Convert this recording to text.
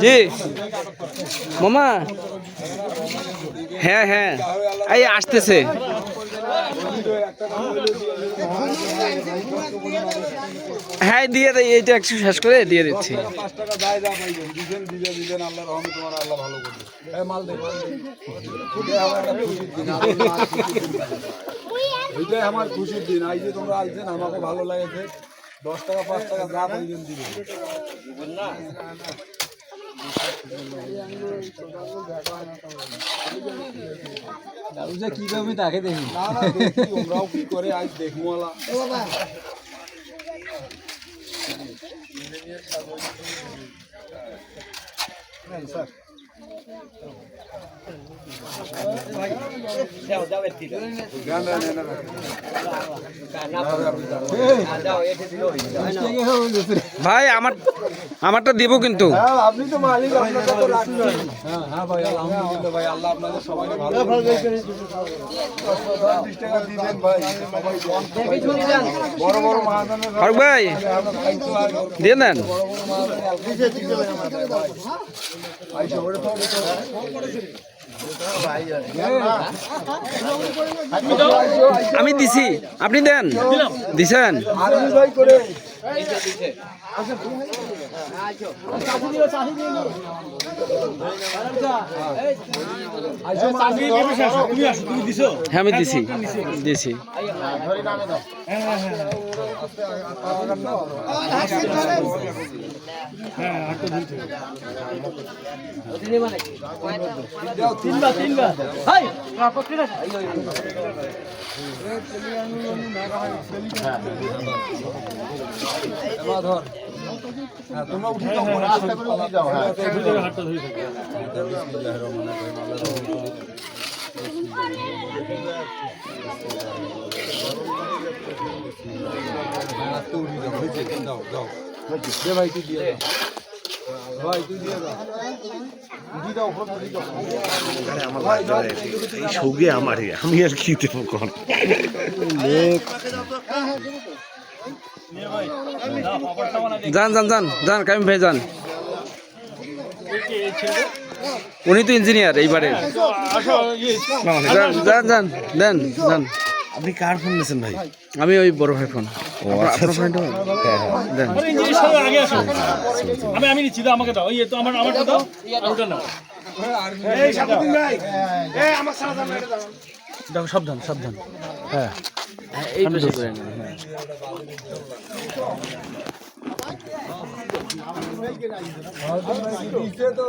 জি মামা, হ্যাঁ হ্যাঁ এই আসতেছে। হ্যাঁ দিয়ে দেয়, এইটা একটু শেষ করে দিয়ে দিচ্ছি। এইটাই আমার খুশির দিন। এই যে তোমরা আসছেন, আমাকে ভালো লাগেছে। 10 টাকা 5 টাকা যা পাইবেন দিবেন। কিভাবে তাকে দেখি না না দেখি ওরাও কি করে, আজ দেখবো। ভাই আমারটা দিব কিন্তু। আপনি তো মালিক, আপনাকে তো রাখবেন। হ্যাঁ ভাই, আলহামদুলিল্লাহ ভাই, আল্লাহ আপনাদের সবাইকে ভালো রাখুন। 10 টাকা দিবেন ভাই, সবাই বড় বড় মহাজনের ফারুক ভাই দিয়ে দেন। আমি দিছি, আপনি দেন। দিছেন হ্যাঁ আমি দিছি দিছি। তোমরা উঠে যাও, হাতটা ধরে ভাই, তুই দিয়ে ভাই, তুই দিয়ে দাও। এই সৌগে আমারই, আমি আর কি দেবো কোন যান যান যান যান কামিম ভাই যান। উনি তো ইঞ্জিনিয়ার এইবারে। যান যান দেন যান। আপনি কার ফোন নিয়েছেন ভাই? আমি ওই বড় ভাই ফোন। আপনার ফোনটা দেন। আমি নিচ্ছি, দাও আমাকে দাও। এই তো আমার দাও, ওটা নাও। এই সাবধান ভাই, এই আমার সাবধান এটা দাও। দেখো সাবধান সাবধান। হ্যাঁ এই পাশে করে নেন। তো